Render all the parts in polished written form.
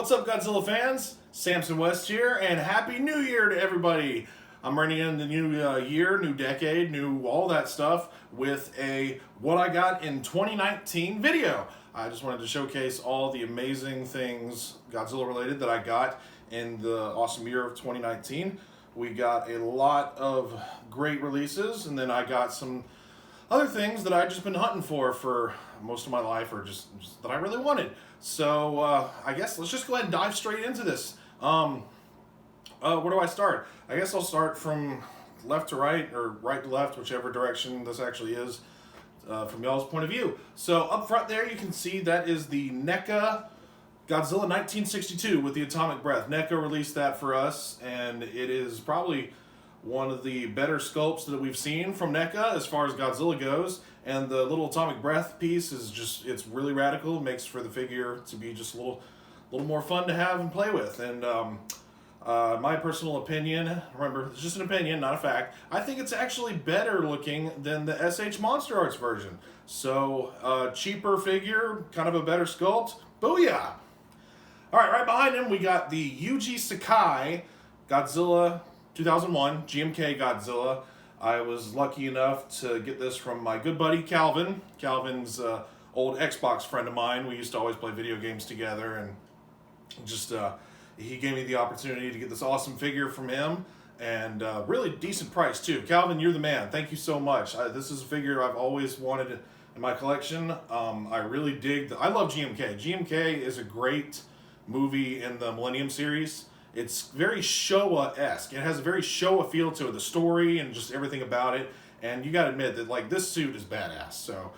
What's up, Godzilla fans? Samson West here, and Happy New Year to everybody! I'm running in the new year, new decade, new all that stuff with a what I got in 2019 video. I just wanted to showcase all the amazing things Godzilla related that I got in the awesome year of 2019. We got a lot of great releases, and then I got some other things that I've just been hunting for most of my life, or just that I really wanted. So I guess let's just go ahead and dive straight into this. Where do I start? I guess I'll start from left to right, or right to left, whichever direction this actually is, from y'all's point of view. So up front there, you can see that is the NECA Godzilla 1962 with the atomic breath. NECA released that for us, and it is probably one of the better sculpts that we've seen from NECA as far as Godzilla goes. And the little atomic breath piece is just, it's really radical. It makes for the figure to be just a little more fun to have and play with. And my personal opinion, remember, it's just an opinion, not a fact, I think it's actually better looking than the SH Monster Arts version. So, cheaper figure, kind of a better sculpt, booyah! Alright, right behind him we got the Yuji Sakai Godzilla 2001, GMK Godzilla. I was lucky enough to get this from my good buddy Calvin. Calvin's old Xbox friend of mine. We used to always play video games together, and just he gave me the opportunity to get this awesome figure from him, and really decent price too. Calvin, you're the man. Thank you so much. This is a figure I've always wanted in my collection. I really dig. I love GMK. GMK is a great movie in the Millennium series. It's very Showa-esque. It has a very Showa feel to it, the story and just everything about it. And you gotta admit that, like, this suit is badass. So,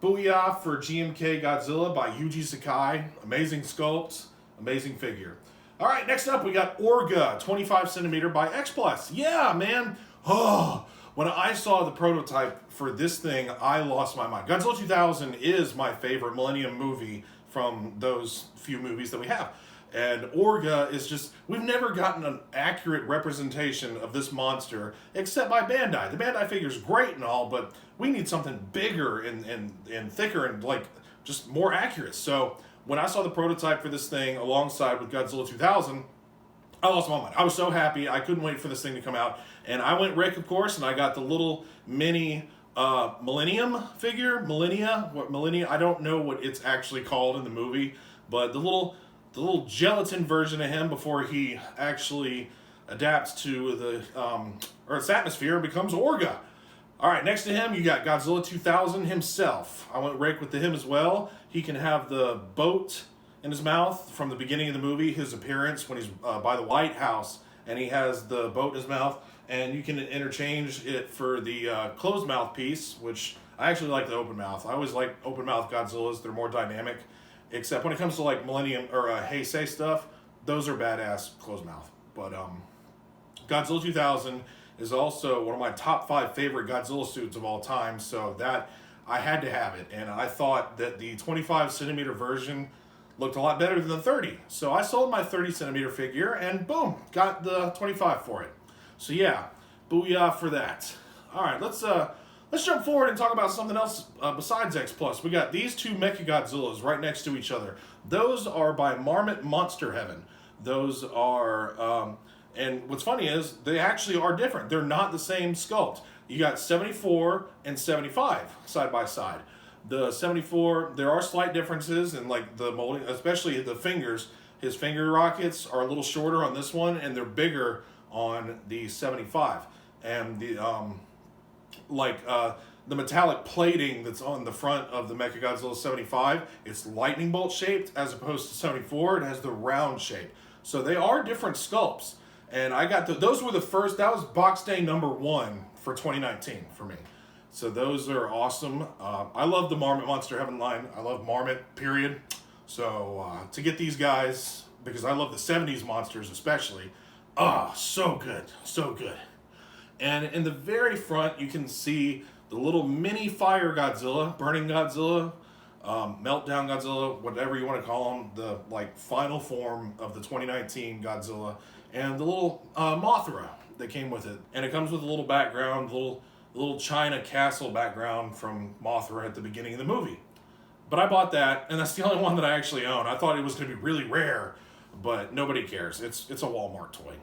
booyah for GMK Godzilla by Yuji Sakai. Amazing sculpt, amazing figure. All right, next up we got Orga, 25 centimeter by X Plus. Yeah, man. Oh, when I saw the prototype for this thing, I lost my mind. Godzilla 2000 is my favorite Millennium movie from those few movies that we have. And Orga is just, we've never gotten an accurate representation of this monster except by Bandai. The Bandai figure is great and all, but we need something bigger and thicker and like just more accurate. So when I saw the prototype for this thing alongside with Godzilla 2000, I lost my mind. I was so happy. I couldn't wait for this thing to come out. And I went Rick, of course, and I got the little mini Millennium figure. Millennia? I don't know what it's actually called in the movie, but the little gelatin version of him before he actually adapts to the Earth's atmosphere and becomes Orga. Alright, next to him you got Godzilla 2000 himself. I went Rick with him as well. He can have the boat in his mouth from the beginning of the movie, his appearance when he's by the White House, and he has the boat in his mouth, and you can interchange it for the closed mouth piece, which I actually like the open mouth. I always like open mouth Godzillas. They're more dynamic. Except when it comes to like Millennium or Heisei stuff, those are badass closed mouth. But Godzilla 2000 is also one of my top 5 favorite Godzilla suits of all time. So that I had to have it, and I thought that the 25 centimeter version looked a lot better than the 30. So I sold my 30 centimeter figure, and boom, got the 25 for it. So yeah, booyah for that. All right, let's jump forward and talk about something else besides X Plus. We got these two Mechagodzillas right next to each other. Those are by Marmit Monster Heaven. Those are, and what's funny is they actually are different. They're not the same sculpt. You got 74 and 75 side by side. The 74, there are slight differences in like the molding, especially the fingers. His finger rockets are a little shorter on this one, and they're bigger on the 75. And the the metallic plating that's on the front of the Mechagodzilla 75, it's lightning bolt shaped as opposed to 74. It has the round shape. So they are different sculpts. And I got those were the first, that was box day number 1 for 2019 for me. So those are awesome. I love the Marmit Monster Heaven line. I love Marmit, period. So to get these guys, because I love the 70s monsters especially, so good, so good. And in the very front, you can see the little mini Fire Godzilla, Burning Godzilla, Meltdown Godzilla, whatever you want to call them, the like final form of the 2019 Godzilla, and the little Mothra that came with it. And it comes with a little background, little China castle background from Mothra at the beginning of the movie. But I bought that, and that's the only one that I actually own. I thought it was going to be really rare, but nobody cares. It's a Walmart toy.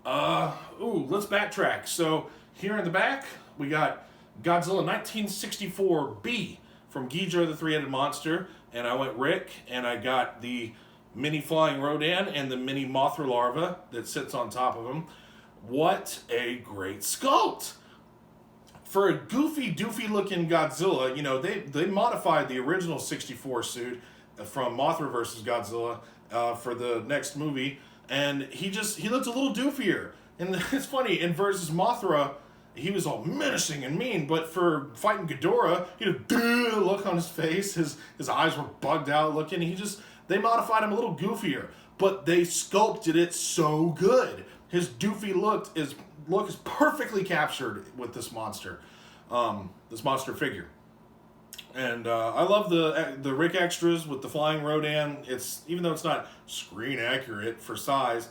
Let's backtrack. So here in the back, we got Godzilla 1964B from Ghidorah the Three-Headed Monster, and I went Rick, and I got the mini flying Rodan and the mini Mothra larva that sits on top of him. What a great sculpt! For a goofy, doofy looking Godzilla, you know, they modified the original 64 suit from Mothra vs. Godzilla for the next movie, and he looked a little doofier. And it's funny, in versus Mothra, he was all menacing and mean, but for fighting Ghidorah, he had a look on his face, his eyes were bugged out looking, they modified him a little goofier, but they sculpted it so good. His doofy look is perfectly captured with this monster figure. And I love the Rick extras with the flying Rodan. Even though it's not screen accurate for size,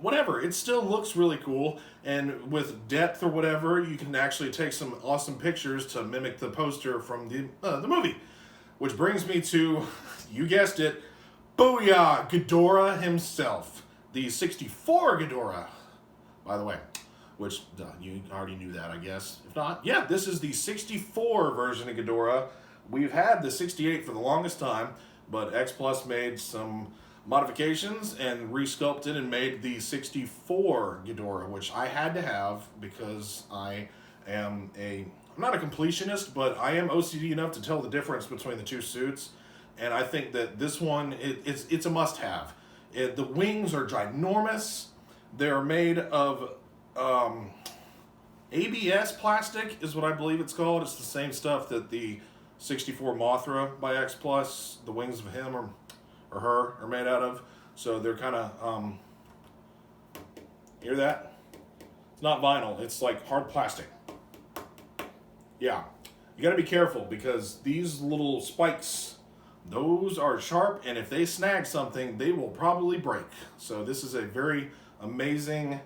whatever, it still looks really cool. And with depth or whatever, you can actually take some awesome pictures to mimic the poster from the movie. Which brings me to, you guessed it, booyah, Ghidorah himself. The 64 Ghidorah, by the way. Which, you already knew that, I guess. If not, yeah, this is the 64 version of Ghidorah. We've had the 68 for the longest time, but X Plus made some modifications and resculpted and made the 64 Ghidorah, which I had to have because I'm not a completionist, but I am OCD enough to tell the difference between the two suits, and I think that this one, it's a must-have. The wings are ginormous. They're made of ABS plastic is what I believe it's called. It's the same stuff that the 64 Mothra by X Plus, the wings of him or her are made out of. So they're kind of, hear that? It's not vinyl, it's like hard plastic. Yeah, you gotta be careful because these little spikes, those are sharp, and if they snag something, they will probably break. So this is a very amazing,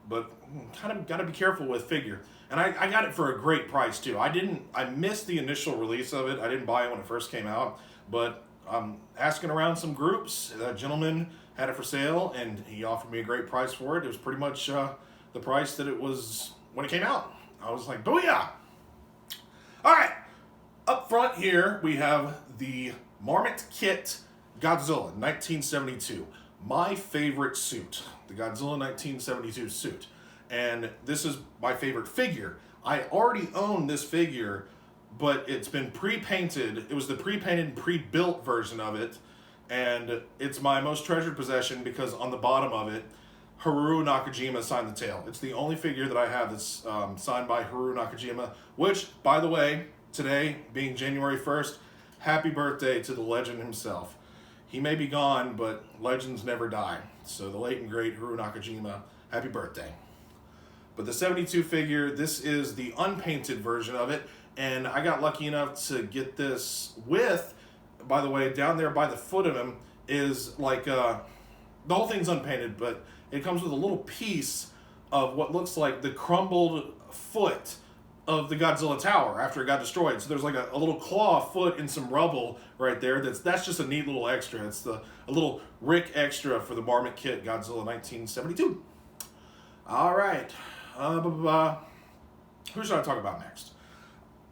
but kind of got to be careful with figure. And I got it for a great price too. I missed the initial release of it. I didn't buy it when it first came out, but I'm asking around some groups. That gentleman had it for sale, and he offered me a great price for it. It was pretty much the price that it was when it came out. I was like, booyah! All right, up front here we have the Marmit Kit Godzilla 1972. My favorite suit, the Godzilla 1972 suit. And this is my favorite figure. I already own this figure, but it's been pre-painted. It was the pre-painted, pre-built version of it. And it's my most treasured possession because on the bottom of it, Haruo Nakajima signed the tail. It's the only figure that I have that's signed by Haruo Nakajima, which, by the way, today, being January 1st, happy birthday to the legend himself. He may be gone, but legends never die. So the late and great Haruo Nakajima, happy birthday. But the 72 figure, this is the unpainted version of it, and I got lucky enough to get this with, by the way, down there by the foot of him is like, the whole thing's unpainted, but it comes with a little piece of what looks like the crumbled foot of the Godzilla Tower after it got destroyed. So there's like a little claw foot in some rubble right there. That's just a neat little extra. It's a little Rick extra for the Marmit Kit Godzilla 1972. All right. Who should I talk about next?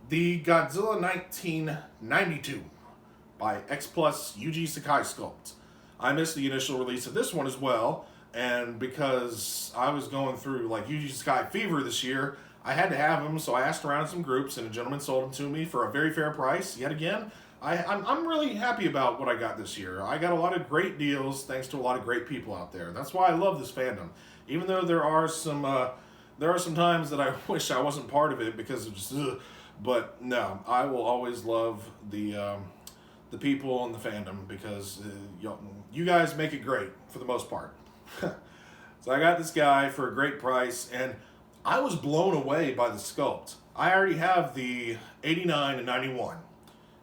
The Godzilla 1992 by X Plus Yuji Sakai sculpt. I missed the initial release of this one as well, and because I was going through like Yuji Sakai fever this year, I had to have them, so I asked around in some groups, and a gentleman sold them to me for a very fair price. Yet again, I'm really happy about what I got this year. I got a lot of great deals thanks to a lot of great people out there. That's why I love this fandom. Even though there are some times that I wish I wasn't part of it because of just, but no, I will always love the people and the fandom because you guys make it great for the most part. So I got this guy for a great price, and I was blown away by the sculpt. I already have the 89 and 91,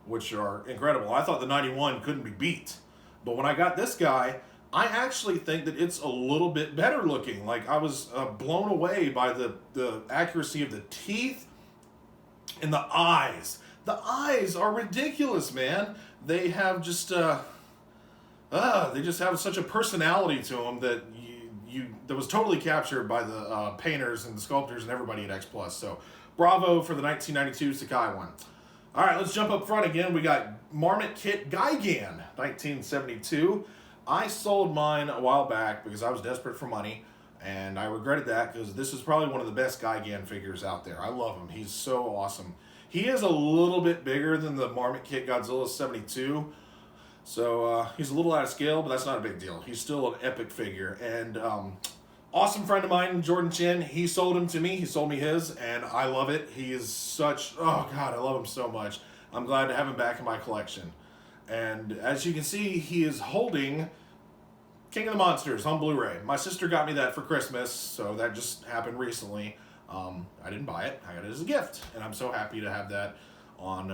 which are incredible. I thought the 91 couldn't be beat. But when I got this guy, I actually think that it's a little bit better looking. Like, I was blown away by the accuracy of the teeth and the eyes. The eyes are ridiculous, man. They have just, they just have such a personality to them that that was totally captured by the painters and the sculptors and everybody at X Plus. So bravo for the 1992 Sakai one. All right, let's jump up front again. We got Marmit Kit Gigan, 1972. I sold mine a while back because I was desperate for money, and I regretted that because this is probably one of the best Gigan figures out there. I love him. He's so awesome. He is a little bit bigger than the Marmit Kit Godzilla 72, so he's a little out of scale, but that's not a big deal. He's still an epic figure, and awesome friend of mine, Jordan Chin, he sold him to me. He sold me his, and I love it. He is such, oh God, I love him so much. I'm glad to have him back in my collection. And as you can see, he is holding King of the Monsters on Blu-ray. My sister got me that for Christmas, so that just happened recently. I didn't buy it. I got it as a gift, and I'm so happy to have that on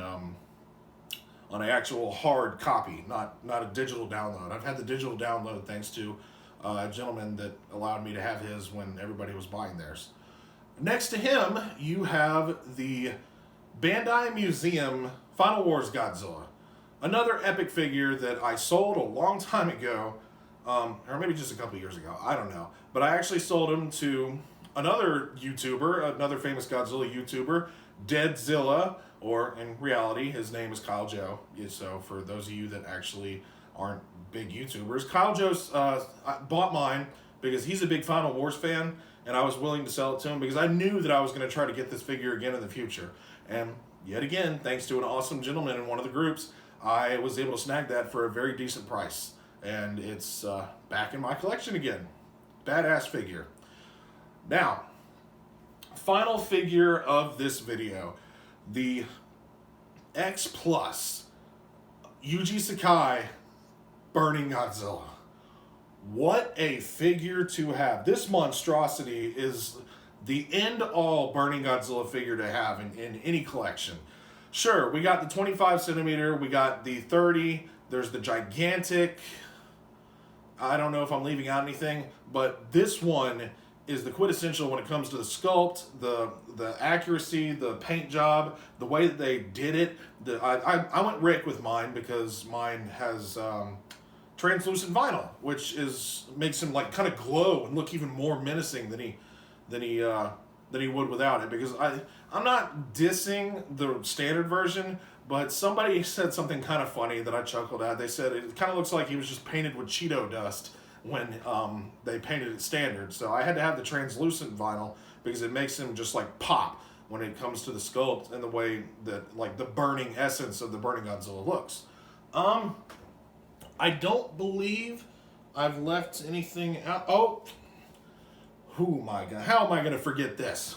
an actual hard copy, not a digital download. I've had the digital download thanks to a gentleman that allowed me to have his when everybody was buying theirs. Next to him, you have the Bandai Museum Final Wars Godzilla. Another epic figure that I sold a long time ago, or maybe just a couple years ago, I don't know. But I actually sold him to another YouTuber, another famous Godzilla YouTuber, Deadzilla, or in reality, his name is Kyle Joe. So for those of you that actually aren't big YouTubers, Kyle Joe's bought mine because he's a big Final Wars fan, and I was willing to sell it to him because I knew that I was going to try to get this figure again in the future. And yet again, thanks to an awesome gentleman in one of the groups, I was able to snag that for a very decent price. And it's back in my collection again. Badass figure. Now, final figure of this video, the X Plus Yuji Sakai Burning Godzilla. What a figure to have. This monstrosity is the end-all Burning Godzilla figure to have in any collection. Sure, we got the 25 centimeter, we got the 30, there's the gigantic, I don't know if I'm leaving out anything, but this one is the quintessential when it comes to the sculpt, the accuracy, the paint job, the way that they did it. I went Rick with mine because mine has translucent vinyl, which makes him like kind of glow and look even more menacing than he would without it. Because I'm not dissing the standard version, but somebody said something kind of funny that I chuckled at. They said it kind of looks like he was just painted with Cheeto dust when they painted it standard. So I had to have the translucent vinyl because it makes him just like pop when it comes to the sculpt and the way that like the burning essence of the Burning Godzilla looks. I don't believe I've left anything out. Oh, how am I gonna forget this?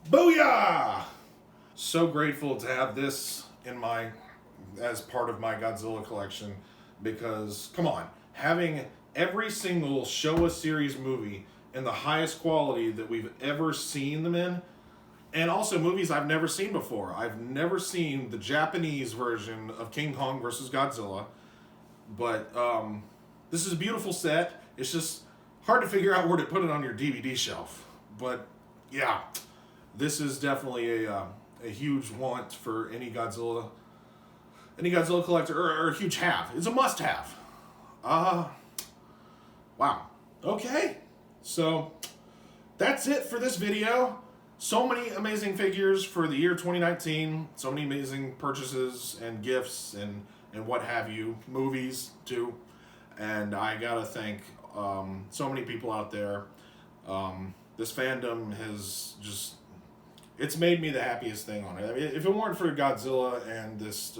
Booyah! So grateful to have this as part of my Godzilla collection because, come on, having every single Showa series movie in the highest quality that we've ever seen them in, and also movies I've never seen before. I've never seen the Japanese version of King Kong versus Godzilla, but this is a beautiful set. It's just hard to figure out where to put it on your DVD shelf. But yeah, this is definitely a huge want for any Godzilla collector, or a huge have. It's a must-have. Wow. Okay. So that's it for this video. So many amazing figures for the year 2019. So many amazing purchases and gifts and what have you. Movies, too. And I gotta thank so many people out there. This fandom has just... It's made me the happiest thing on it. I mean, if it weren't for Godzilla and this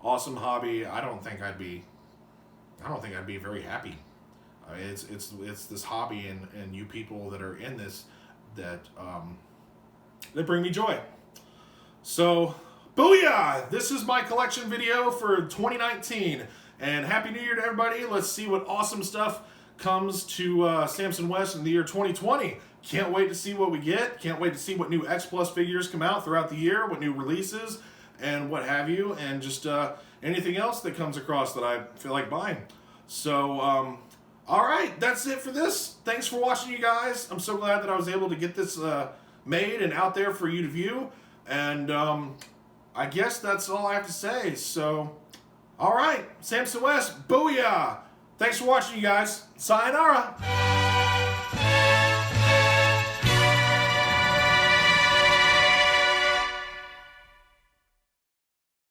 awesome hobby, I don't think I'd be very happy. I mean, it's this hobby and you people that are in this that bring me joy. So, booyah! This is my collection video for 2019, and Happy New Year to everybody. Let's see what awesome stuff comes to Samson West in the year 2020. Can't wait to see what we get. Can't wait to see what new X Plus figures come out throughout the year, what new releases, and what have you, and just anything else that comes across that I feel like buying. So, all right, that's it for this. Thanks for watching, you guys. I'm so glad that I was able to get this made and out there for you to view. And I guess that's all I have to say. So, All right, Samson West, booyah! Thanks for watching, you guys. Sayonara.